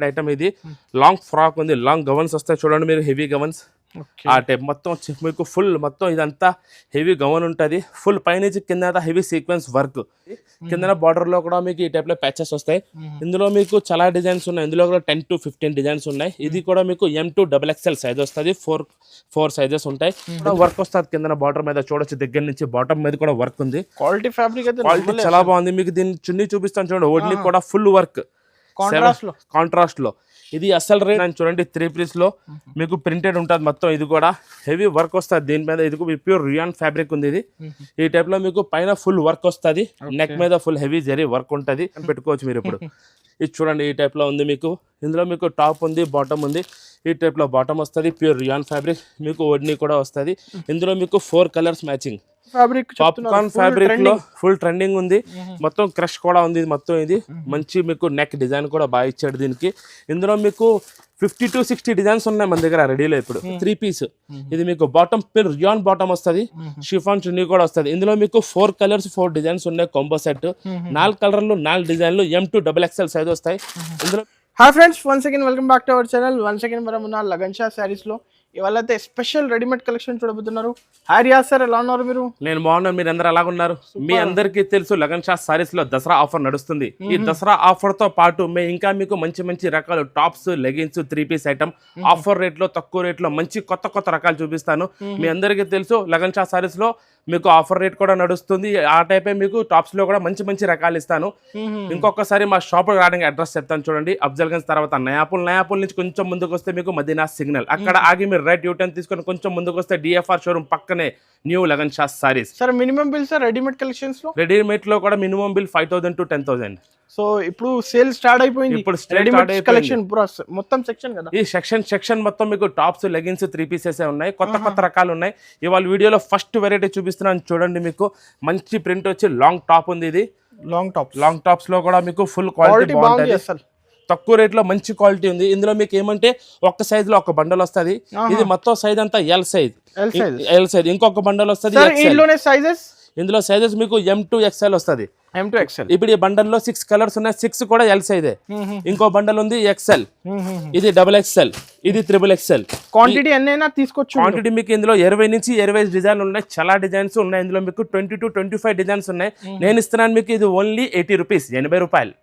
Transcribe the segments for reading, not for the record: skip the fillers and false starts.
Item ఇది long frock ఉంది, long గవన్స్ వస్తాయి చూడండి మీరు, హెవీ గవన్స్ ఆ టైప్ మొత్తం మీకు ఫుల్ మొత్తం ఇదంతా హెవీ గవన్ ఉంటుంది. ఫుల్ పైనుంచి కింద హెవీ సీక్వెన్స్ వర్క్, కింద బార్డర్ లో కూడా మీకు ఈ టైప్ లో ప్యాచెస్ వస్తాయి. ఇందులో మీకు చాలా డిజైన్స్ ఉన్నాయి, ఇందులో కూడా 10 to 15 డిజైన్స్ ఉన్నాయి. ఇది కూడా మీకు M2 XXL సైజ్ వస్తుంది, ఫోర్ సైజెస్ ఉంటాయి. వర్క్ వస్తుంది కింద బార్డర్ మీద చూడొచ్చు, దగ్గర నుంచి బాటమ్ మీద కూడా వర్క్ ఉంది. క్వాలిటీ ఫ్యాబ్రిక్ అయితే క్వాలిటీ చాలా బాగుంది. మీకు దీన్ని చున్నీ చూపిస్తాను చూడండి, ఓడ్ని కూడా ఫుల్ వర్క్ కాంట్రాస్ట్ లో. ఇది అసలు రేట్ చూడండి, 3 పీస్ లో మీకు ప్రింటెడ్ ఉంటుంది మొత్తం. ఇది కూడా హెవీ వర్క్ వస్తుంది దీని మీద. ఇది ప్యూర్ రియాన్ ఫ్యాబ్రిక్ ఉంది. ఇది ఈ టైప్ లో మీకు పైన ఫుల్ వర్క్ వస్తుంది, నెక్ మీద ఫుల్ హెవీ జరీ వర్క్ ఉంటుంది, పెట్టుకోవచ్చు మీరు ఇప్పుడు. ఇది చూడండి ఈ టైప్ లో ఉంది మీకు. ఇందులో మీకు టాప్ ఉంది, బాటమ్ ఉంది. ఈ టైప్ లో బాటమ్ వస్తుంది, ప్యూర్ రియాన్ ఫ్యాబ్రిక్. మీకు ఓడ్ని కూడా వస్తుంది. ఇందులో మీకు 4 కలర్స్ మ్యాచింగ్ పాప్కార్న్ ఫ్యాబ్రిక్ లో ఫుల్ ట్రెండింగ్ ఉంది. మొత్తం క్రష్ కూడా ఉంది మొత్తం. ఇది మంచి మీకు నెక్ డిజైన్ కూడా బాగా ఇచ్చాడు దీనికి. ఇందులో మీకు 50 to 60 డిజైన్స్ ఉన్నాయి మన దగ్గర రెడీలో ఇప్పుడు. 3 పీస్ ఇది మీకు బాటమ్ ప్యూర్ రియాన్ బాటమ్ వస్తుంది, షిఫాన్ చున్నీ కూడా వస్తుంది. ఇందులో మీకు 4 కలర్స్ 4 డిజైన్స్ ఉన్నాయి, కాంబో సెట్. 4 కలర్లు 4 డిజైన్లు M2 XXL సైజ్ వస్తాయి ఇందులో. Hi friends, once again welcome back to our channel. Once again మనం ఉన్న లగన్ షా శారీస్ లో ఇవాళ అయితే స్పెషల్ రెడీమేడ్ కలెక్షన్ చూడబోతున్నారు. హాయ్ రియాజ్ సార్, ఎలా ఉన్నారు మీరు? నేను బాగున్నాను, మీరు అందరూ ఎలాగున్నారు? మీ అందరికీ తెలుసు లగన్ షా సారీస్ లో దసరా ఆఫర్ నడుస్తుంది. ఈ దసరా ఆఫర్ తో పాటు మేము ఇంకా మీకు మంచి రకాలు tops, leggings, 3 piece item offer rate లో, తక్కువ రేట్ లో మంచి కొత్త రకాలు చూపిస్తాను. మీ అందరికీ తెలుసు లగన్ షా సారీస్ లో మీకు ఆఫర్ రేట్ కూడా నడుస్తుంది. ఆ టైపే మీకు టాప్స్ లో కూడా మంచి రకాలు ఇస్తాను. ఇంకొకసారి మా షాప్ రావడానికి అడ్రస్ చెప్తాను చూడండి. అఫ్జల్గంజ్ తర్వాత నయాపుల్ నుంచి కొంచెం ముందుకు వస్తే మీకు మదీనా సిగ్నల్, అక్కడ ఆగి మీరు రైట్ యూటర్న్ తీసుకొని కొంచెం ముందుకు వస్తే DFR షోరూమ్ పక్కనే new lagan Shah saris. Sir minimum bill sir readymade collections లో? రెడీమేడ్ లో కూడా మినిమం బిల్ 5,000 to 10,000. సో ఇప్పుడు సేల్ స్టార్ట్ అయిపోయింది. ఇప్పుడు కలెక్షన్ మొత్తం సెక్షన్ కదా, ఈ సెక్షన్ మొత్తం మీకు టాప్స్, లెగిన్స్, 3 పీసెస్ ఉన్నాయి. కొత్త రకాలు ఉన్నాయి. ఇవాళ వీడియోలో ఫస్ట్ వెరైటీ చూపిస్తున్నాను చూడండి. మీకు మంచి ప్రింట్ వచ్చి లాంగ్ టాప్ ఉంది. ఇది లాంగ్ టాప్స్ లో కూడా మీకు ఫుల్ క్వాలిటీ బాగుంటుంది, తక్కువ రేట్ లో మంచి క్వాలిటీ ఉంది. ఇందులో మీకు ఏమంటే ఒక్క సైజ్ లో ఒక బండల్ వస్తుంది. ఇది మొత్తం సైజ్ అంతా ఎల్ సైజ్. ఇంకొక బండల్ వస్తుంది. ఇందులో సైజెస్ మీకు M2 XL వస్తుంది. ఇప్పుడు ఈ బండల్ లో 6 కలర్స్ ఉన్నాయి. 6 కూడా ఎల్ సైజే. ఇంకో బండల్ ఉంది XL, ఇది XXL, ఇది XXL. క్వాంటిటీ ఎన్నైనా తీసుకోవచ్చు. క్వాంటిటీ మీకు ఇందులో 20 నుంచి 25 డిజైన్లు ఉన్నాయి. చాలా డిజైన్స్ ఉన్నాయి. ఇందులో మీకు 20 to 25 డిజైన్స్ ఉన్నాయి. నేను ఇస్తున్నాను మీకు ఇది ఓన్లీ 80 రూపీస్, 80 రూపాయలు.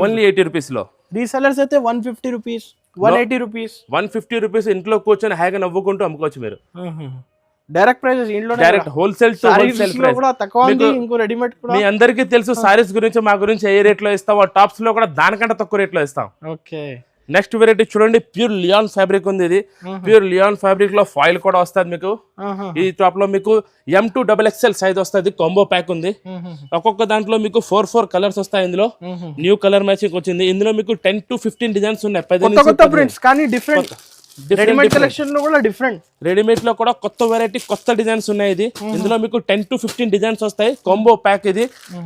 ఓన్లీ 80 రూపీస్ లో. రీసెల్లర్స్ అయితే 150 రూపీస్, 180 రూపీస్, 150 రూపీస్. ఇంట్లో కూర్చొని హాయిగా నవ్వుకుంటూ అమ్ముకోవచ్చు మీరు. డైరెక్ట్ ప్రైజెస్ ఇంట్లో, direct wholesale to wholesale price. ఇంకో రెడీమేడ్ కూడా మీ అందరికీ తెలుసు సారీస్ గురించి, మా గురించి ఏ రేట్ లో ఇస్తాం. టాప్స్ లో కూడా దానికంటే తక్కువ రేట్ లో ఇస్తాం. ఓకే, నెక్స్ట్ వెరైటీ చూడండి, ప్యూర్ లియాన్ ఫ్యాబ్రిక్ ఉంది. ఇది ప్యూర్ లియాన్ ఫ్యాబ్రిక్ లో ఫాయిల్ కూడా వస్తుంది మీకు. ఈ టాప్ లో మీకు M2 XXL సైజ్ వస్తుంది, కాంబో ప్యాక్ ఉంది. ఒక్కొక్క దాంట్లో మీకు 4 కలర్స్ వస్తాయి. ఇందులో న్యూ కలర్ మ్యాచింగ్ వచ్చింది. ఇందులో మీకు 10 to 15 డిజైన్స్ ఉన్నాయి. రెడీమేడ్ కలెక్షన్ లో కూడా డిఫరెంట్, రెడీమేడ్ లో కూడా కొత్త వెరైటీ, కొత్త డిజైన్స్ ఉన్నాయి. ఇది ఇందులో మీకు 10 to 15 డిజైన్స్ వస్తాయి, కాంబో ప్యాక్. ఇది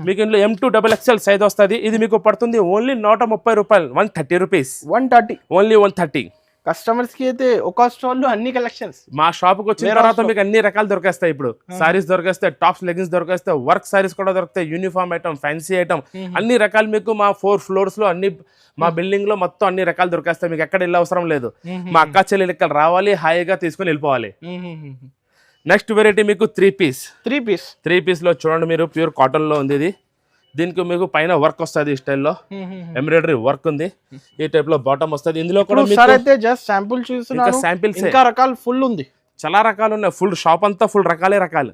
మీకు ఇందులో M2 XXL సైజ్ వస్తుంది. ఇది మీకు పడుతుంది ఓన్లీ 130 రూపాయలు, 130 రూపీస్, 130 ఓన్లీ 130. కస్టమర్స్ కి అయితే ఒక స్టాల్ లో అన్ని కలెక్షన్స్. మా షాప్ కి వచ్చిన తర్వాత మీకు అన్ని రకాలు దొరికేస్తాయి. ఇప్పుడు సారీస్ దొరికేస్తాయి, టాప్స్, లెగిన్స్ దొరికేస్తాయి, వర్క్ సారీస్ కూడా దొరుకుతాయి, యూనిఫామ్ ఐటమ్, ఫ్యాన్సీ ఐటమ్, అన్ని రకాలు మీకు మా 4 floors లో అన్ని, మా బిల్డింగ్ లో మొత్తం అన్ని రకాలు దొరికేస్తాయి. మీకు ఎక్కడ వెళ్ళే అవసరం లేదు. మా అక్క చెల్లెలు ఇక్కడ రావాలి, హాయిగా తీసుకుని వెళ్ళిపోవాలి. నెక్స్ట్ వెరైటీ మీకు 3 పీస్ లో చూడండి మీరు, ప్యూర్ కాటన్ లో ఉంది. ఇది దీనికి మీకు పైన వర్క్ వస్తుంది, ఈ స్టైల్లో ఎంబ్రాయిడరీ వర్క్ ఉంది. ఈ టైప్ లో బాటమ్ వస్తుంది. ఇందులో కూడా ఫుల్ ఉంది, చాలా రకాలు ఉన్నాయి. ఫుల్ షాప్ అంతా ఫుల్ రకాలు.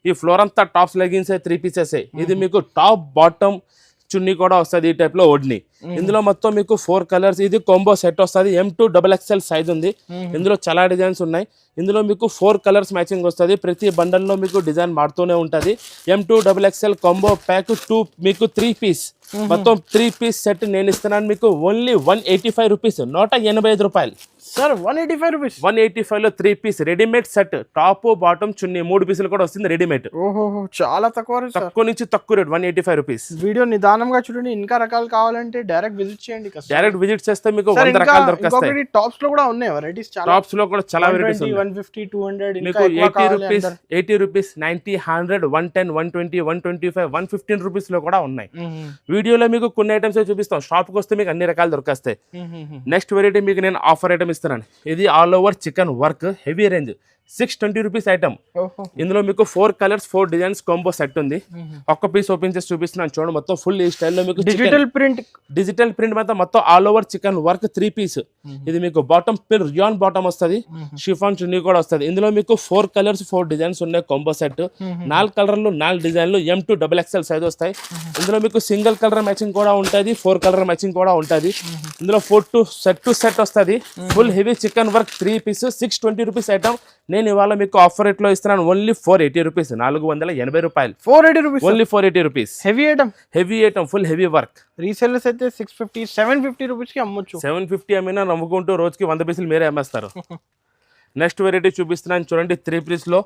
ఈ ఫ్లోర్ అంతా టాప్స్, లెగిన్స్, 3 పీసెస్. ఇది మీకు టాప్, బాటమ్, చున్నీ కూడా వస్తుంది. ఈ టైప్ లో ఓడ్ని. ఇందులో మొత్తం మీకు 4 కలర్స్. ఇది కాంబో సెట్ వస్తుంది. M2 XXL సైజ్ ఉంది. ఇందులో చాలా డిజైన్స్ ఉన్నాయి. ఇందులో మీకు 4 కలర్స్ మ్యాచింగ్ వస్తుంది. ప్రతి బండల్ లో మీకు డిజైన్ మారుతూనే ఉంటది. M2 XXL కాంబో ప్యాక్ 2 మీకు 3 పీస్, మొత్తం 3 పీస్ సెట్ నేను ఇస్తున్నాను మీకు ఓన్లీ 185 రూపీస్, 185 రూపాయలు. సార్ 185 రూపీస్, 185 లో 3 piece readymade set, top, bottom, chunni 3 పీసులు కూడా వస్తుంది రెడీమేడ్. ఓహో, చాలా తక్కువ నుంచి తక్కువ రేట్, 185 రూపీస్. వీడియో నిదానంగా చూడండి. ఇంకా రకాలు కావాలంటే డైరెక్ట్ విజిట్ చేయండి. డైరెక్ట్ విజిట్ చేస్తే మీకు 100 రకాలు దొరుకుతాయి. టాప్స్ లో కూడా ఉన్నాయి వెరైటీస్, టాప్స్ లో కూడా చాలా వెరైటీస్ ఉన్నాయి. 150, 200, మీకు 80 రూపీస్, 90, 100, 110, 120, 125, 115 రూపీస్ లో కూడా ఉన్నాయి. వీడియో వీడియోలో మీకు కొన్ని ఐటమ్స్ చూపిస్తాం, షాప్కి వస్తే మీకు అన్ని రకాలు దొరికేస్తాయి. నెక్స్ట్ వెరైటీ మీకు నేను ఆఫర్ ఐటమ్ ఇస్తున్నాను. ఇది all over chikan work heavy range 620 rupees item. ఇందులో మీకు 4 కలర్స్ 4 డిజైన్స్ కాంబో సెట్ ఉంది. ఒక్క పీస్ ఓపెన్ చేసి చూపిస్తున్నాను చూడండి. మొత్తం ఫుల్ ఈ స్టైల్లో మీకు డిజిటల్ ప్రింట్ మొత్తం all over chikan work 3 piece. ఇది మీకు బాటమ్ పిల్ రియాన్ బాటమ్ వస్తుంది, షిఫాన్ చున్నీ కూడా వస్తుంది. ఇందులో మీకు 4 కలర్స్ 4 డిజైన్స్ ఉన్నాయి కాంబో సెట్. 4 కలర్లు 4 డిజైన్లు M2 XXL సైజ్ వస్తాయి. ఇందులో మీకు సింగిల్ కలర్ మ్యాచింగ్ కూడా ఉంటుంది, 4 కలర్ మ్యాచింగ్ కూడా ఉంటుంది. ఇందులో 4 టు సెట్ వస్తుంది. Full heavy chikan work 3 piece 620 rupees item. నేను ఇవాళ మీకు ఆఫర్ రేట్ లో ఇస్తున్నాను ఓన్లీ 480 రూపీస్, 480 రూపాయలు. 480 rupees only 480 rupees. Heavy item full heavy work. Resellers అయితే 650 750 రూపీస్ కి అమ్మొచ్చు. 750 అమ్మినా నమ్ముకుంటూ రోజుకి 100 పీసులు మీరే అమ్మేస్తారు. నెక్స్ట్ వెరైటీ చూపిస్తున్నాను చూడండి. 3 పీస్ లో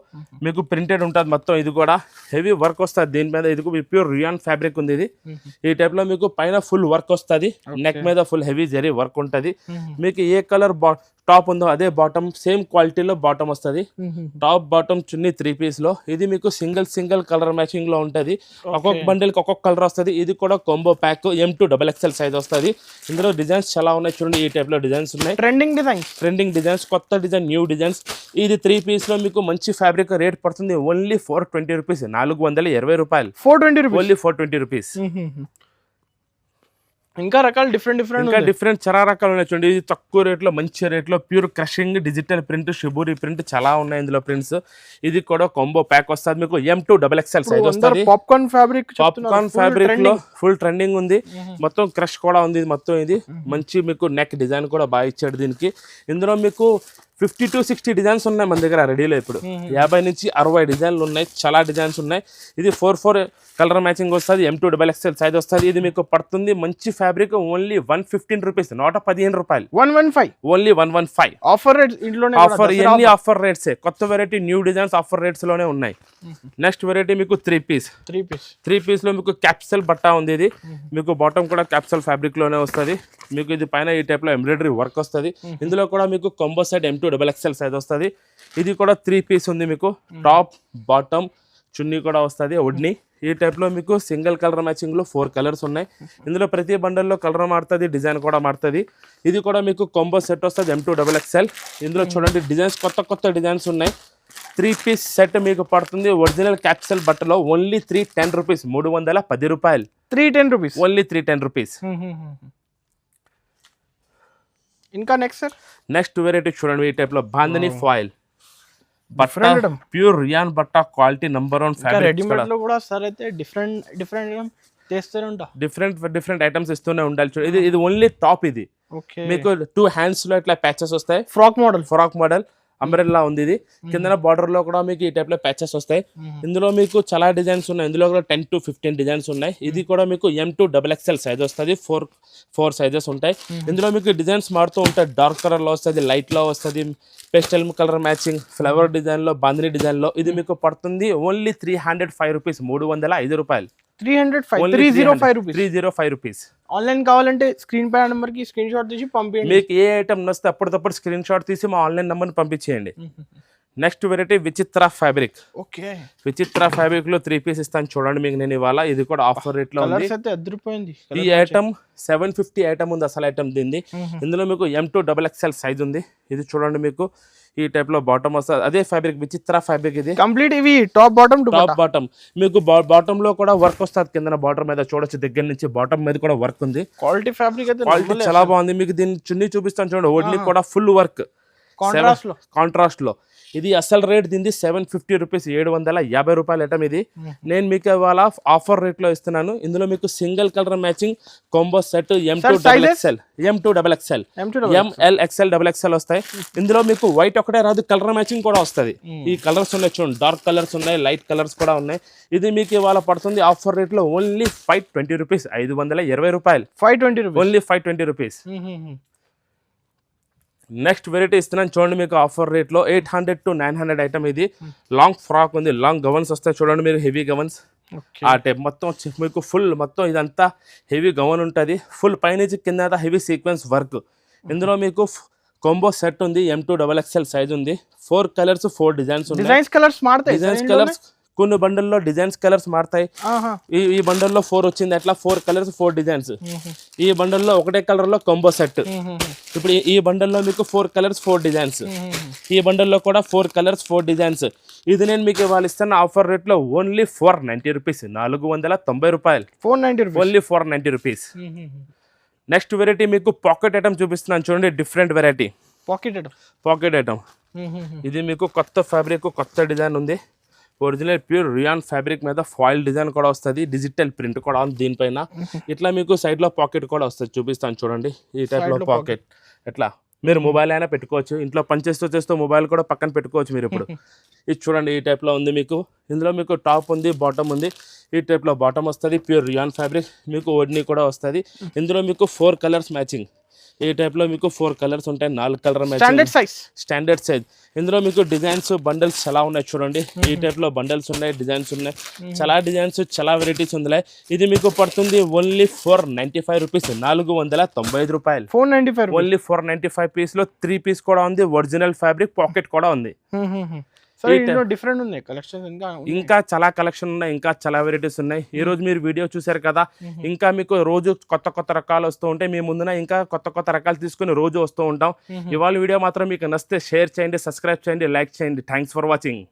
మీకు ప్రింటెడ్ ఉంటుంది మొత్తం. ఇది కూడా హెవీ వర్క్ వస్తుంది దీని మీద. ఇది ప్యూర్ రియాన్ ఫ్యాబ్రిక్ ఉంది. ఇది ఈ టైప్ లో మీకు పైన ఫుల్ వర్క్ వస్తుంది, నెక్ మీద ఫుల్ హెవీ జరీ వర్క్ ఉంటుంది. మీకు ఏ కలర్ టాప్ ఉందో అదే బాటమ్ సేమ్ క్వాలిటీలో బాటమ్ వస్తుంది. టాప్ బాటమ్ చున్నీ 3 పీస్ లో. ఇది మీకు సింగిల్ కలర్ మ్యాచింగ్ లో ఉంటుంది. ఒక్కొక్క బండిల్ కి ఒక్కొక్క కలర్ వస్తుంది. ఇది కూడా combo pack M2 XXL size వస్తుంది. ఇందులో డిజైన్స్ చాలా ఉన్నాయి చూడండి. ఈ టైప్ లో డిజైన్స్ ఉన్నాయి, ట్రెండింగ్ డిజైన్స్, కొత్త డిజైన్, న్యూ డిజైన్స్. ఇది 3 పీస్ లో మీకు మంచి ఫ్యాబ్రిక్ రేట్ పడుతుంది ఓన్లీ 420 రూపీస్, 420 రూపాయలు. 420 ఓన్లీ 420 రూపీస్. ఇంకా రకాలు డిఫరెంట్ చాలా రకాలు ఉన్నాయి చూడండి. ఇది తక్కువ రేట్లో మంచి రేట్లో pure crushing digital print, shibori print చాలా ఉన్నాయి ఇందులో ప్రింట్స్. ఇది కూడా కాంబో ప్యాక్ వస్తుంది మీకు M2 XXL సైజ్ వస్తుంది. పాప్కార్న్ ఫ్యాబ్రిక్ లో ఫుల్ ట్రెండింగ్ ఉంది. మొత్తం క్రష్ కూడా ఉంది మొత్తం. ఇది మంచి మీకు నెక్ డిజైన్ కూడా బాగా ఇచ్చాడు దీనికి. ఇందులో మీకు 50 to 60 డిజైన్స్ ఉన్నాయి మన దగ్గర రెడీలో. ఇప్పుడు 50 నుంచి 60 డిజైన్లు ఉన్నాయి, చాలా డిజైన్స్ ఉన్నాయి. ఇది 4 కలర్ మ్యాచింగ్ వస్తుంది, M2 XXL సైజ్ వస్తుంది. ఇది మీకు పడుతుంది మంచి ఫ్యాబ్రిక్ ఓన్లీ 115 రూపీస్, 115 రూపాయలు. 115 ఓన్లీ 115. ఆఫర్ రేట్స్ ఆఫర్ ఇవన్నీ ఆఫర్ రేట్సే. కొత్త variety new designs offer rates లోనే ఉన్నాయి. నెక్స్ట్ వెరైటీ మీకు 3 పీస్ లో మీకు క్యాప్సల్ బట్టా ఉంది. ఇది మీకు బాటమ్ కూడా క్యాప్సల్ ఫ్యాబ్రిక్ లోనే వస్తుంది. మీకు ఇది పైన ఈ టైప్ లో ఎంబ్రాయిడరీ వర్క్ వస్తుంది. ఇందులో కూడా మీకు combo set M2 XXL size వస్తుంది. ఇది కూడా 3 పీస్ ఉంది. మీకు టాప్ బాటమ్ చున్నీ కూడా వస్తుంది ఒడ్ని. ఈ టైప్ లో మీకు సింగిల్ కలర్ మ్యాచింగ్ లో 4 కలర్స్ ఉన్నాయి. ఇందులో ప్రతి బండల్లో కలర్ మారుతుంది, డిజైన్ కూడా మారుతుంది. ఇది కూడా మీకు కాంబో సెట్ వస్తుంది M2 XXL. ఇందులో చూడండి డిజైన్స్ కొత్త డిజైన్స్ ఉన్నాయి. 3 పీస్ సెట్ మీకు పడుతుంది ఒరిజినల్ క్యాప్సల్ బట్టలో ఓన్లీ 310 రూపీస్, 310 రూపాయలు. 310 రూపీస్ ఓన్లీ 310 రూపీస్. ఇంకా నెక్స్ట్ వెరైటీ చూడండి. ఈ టైప్ లో బాందని ఫాయిల్ బట్టా, ప్యూర్ రియాన్ బట్టా, క్వాలిటీ నంబర్ 1 ఫ్యాబ్రిక్. రెడీమేడ్ లో కూడా సార్ అయితే డిఫరెంట్ ఐటమ్స్ ఇస్తూనే ఉండాలి. ఇది ఓన్లీ టాప్. ఇది మీకు 2 హ్యాండ్స్ లో ఇట్లా ప్యాచెస్ వస్తాయి. ఫ్రాక్ మోడల్ అంబ్రెల్లా ఉంది. ఇది కింద బార్డర్ లో కూడా మీకు ఈ టైప్ లో ప్యాచెస్ వస్తాయి. ఇందులో మీకు చాలా డిజైన్స్ ఉన్నాయి. ఇందులో కూడా 10 to 15 డిజైన్స్ ఉన్నాయి. ఇది కూడా మీకు M2 XXL సైజ్ వస్తుంది. 4 సైజెస్ ఉంటాయి. ఇందులో మీకు డిజైన్స్ మారుతూ ఉంటాయి. డార్క్ కలర్ లో వస్తుంది, లైట్ లో వస్తుంది, pastel colour matching, flower design లో, బాందిని డిజైన్ లో. ఇది మీకు పడుతుంది ఓన్లీ 305 రూపీస్, 305 రూపాయలు. 305 రూపీస్. ఆన్లైన్ కావాలంటే స్క్రీన్ పై నెంబర్ కి స్క్రీన్ షాట్ తీసి పంపించండి. మీకు ఏ ఐటమ్ నచ్చితే అప్పటికప్పుడు స్క్రీన్ షాట్ తీసి మా ఆన్లైన్ నెంబర్ పంపించేయండి. నెక్స్ట్ వెరైటీ విచిత్ర ఫ్యాబ్రిక్. విచిత్ర ఫ్యాబ్రిక్ లో 3 పీస్ ఇస్తాను చూడండి మీకు నేను ఇవాళ. ఇది కూడా ఆఫర్ రేట్ లో ఉంది. ఈ ఐటమ్ 750 ఐటమ్ ఉంది అసలు ఐటమ్ దీన్ని. ఇందులో మీకు M2 XXL సైజ్ ఉంది. ఇది చూడండి మీకు ఈ టైప్ లో బాటమ్ వస్తుంది. అదే ఫ్యాబ్రిక్ విచిత్ర ఫ్యాబ్రిక్. ఇది కంప్లీట్ ఇవి టాప్ బాటమ్ మీకు బాటమ్ లో కూడా వర్క్ వస్తుంది. కింద బాటమ్ మీద చూడొచ్చు, దగ్గర నుంచి బాటమ్ మీద కూడా వర్క్ ఉంది. క్వాలిటీ ఫ్యాబ్రిక్ అయితే క్వాలిటీ చాలా బాగుంది. మీకు దీన్ని చున్నీ చూపిస్తాను చూడండి. ఓడ్ని కూడా ఫుల్ వర్క్ కాంట్రాస్ట్ లో. ఇది అసలు రేట్ దీన్ని 750 రూపీస్, 750 రూపాయలు ఐటమ్. ఇది నేను మీకు ఇవాళ ఆఫర్ రేట్ లో ఇస్తున్నాను. ఇందులో మీకు single colour matching combo set M2 XXL, ML XL XXL వస్తాయి. ఇందులో మీకు వైట్ ఒకటే రాదు, కలర్ మ్యాచింగ్ కూడా వస్తుంది. ఈ కలర్స్ ఉన్నాయి చూడండి, డార్క్ కలర్స్ ఉన్నాయి, లైట్ కలర్స్ కూడా ఉన్నాయి. ఇది మీకు ఇవాళ పడుతుంది ఆఫర్ రేట్ లో ఓన్లీ 520 రూపీస్, 520 రూపాయలు. 520 ఓన్లీ 520 రూపీస్. నెక్స్ట్ వెరైటీ ఇస్తున్నాను చూడండి మీకు ఆఫర్ రేట్ లో 800 to 900 ఐటమ్. ఇది లాంగ్ ఫ్రాక్ ఉంది, లాంగ్ గవన్స్ వస్తాయి చూడండి మీరు, హెవీ గవన్స్. ఆ టైప్ మొత్తం మీకు ఫుల్ మొత్తం ఇదంతా హెవీ గవన్ ఉంటుంది. ఫుల్ పైనుంచి కింద హెవీ సీక్వెన్స్ వర్క్. ఇందులో మీకు కాంబో సెట్ ఉంది, M2 XXL సైజ్ ఉంది. 4 కలర్స్ 4 డిజైన్స్ ఉన్నాయి. డిజైన్స్ కలర్స్ కొన్ని బండల్లో డిజైన్స్ కలర్స్ మారుతాయి. ఆహా. ఈ బండల్లో 4 వచ్చింది, అట్లా 4 కలర్స్ 4 డిజైన్స్. ఈ బండల్లో ఒకటే కలర్ లో కంబో సెట్. ఇప్పుడు ఈ బండల్లో మీకు 4 కలర్స్ 4 డిజైన్స్. ఈ బండల్లో కూడా 4 కలర్స్ 4 డిజైన్స్. ఇది నేను మీకు ఇవాళ ఇస్తున్న ఆఫర్ రేట్ లో ఓన్లీ 490 రూపీస్, 490 రూపాయలు, 490 rupees. Only 490 rupees. Next variety మీకు పాకెట్ ఐటమ్ చూపిస్తున్నాను చూడండి, డిఫరెంట్ వెరైటీ పాకెట్ ఐటమ్. ఇది మీకు కొత్త ఫ్యాబ్రిక్, కొత్త డిజైన్ ఉంది. ఒరిజినల్ ప్యూర్ రియాన్ ఫ్యాబ్రిక్ మీద ఫాయిల్ డిజైన్ కూడా వస్తుంది, డిజిటల్ ప్రింట్ కూడా ఉంది దీనిపైన. ఇట్లా మీకు సైడ్ లో పాకెట్ కూడా వస్తుంది, చూపిస్తాను చూడండి. ఈ టైప్ లో పాకెట్ ఎట్లా మీరు మొబైల్ అయినా పెట్టుకోవచ్చు, ఇంట్లో పనిచేస్తూ మొబైల్ కూడా పక్కన పెట్టుకోవచ్చు మీరు ఇప్పుడు. ఇది చూడండి, ఈ టైప్ లో ఉంది మీకు. ఇందులో మీకు టాప్ ఉంది, బాటమ్ ఉంది. ఈ టైప్ లో బాటమ్ వస్తుంది, ప్యూర్ రియాన్ ఫ్యాబ్రిక్. మీకు ఓడ్ని కూడా వస్తుంది. ఇందులో మీకు 4 కలర్స్ మ్యాచింగ్. ఈ టైప్ లో మీకు 4 కలర్స్ ఉంటాయి, 4 కలర్ మ్యాచింగ్, స్టాండర్డ్ సైజ్. ఇందులో మీకు డిజైన్స్ బండల్స్ చాలా ఉన్నాయి చూడండి. ఈ టైప్ లో బండల్స్ ఉన్నాయి, డిజైన్స్ ఉన్నాయి, చాలా డిజైన్స్, చాలా వెరైటీస్ ఉన్నాయి. ఇది మీకు పడుతుంది ఓన్లీ 495 రూపీస్, 495 రూపాయలు, 495 ఓన్లీ 495 పీస్ లో 3 పీస్ కూడా ఉంది, ఒరిజినల్ ఫ్యాబ్రిక్, పాకెట్ కూడా ఉంది. డిఫరెంట్ ఉంది కలెక్షన్, ఇంకా చాలా కలెక్షన్ ఉన్నాయి, ఇంకా చాలా వెరైటీస్ ఉన్నాయి. ఈ రోజు మీరు వీడియో చూసారు కదా, ఇంకా మీకు రోజు కొత్త కొత్త రకాలు వస్తూ ఉంటాయి. మీ ముందున ఇంకా కొత్త కొత్త రకాలు తీసుకుని రోజు వస్తూ ఉంటాం. ఇవాళ వీడియో మాత్రం మీకు నచ్చితే షేర్ చేయండి, సబ్స్క్రైబ్ చేయండి, లైక్ చేయండి. Thanks for watching.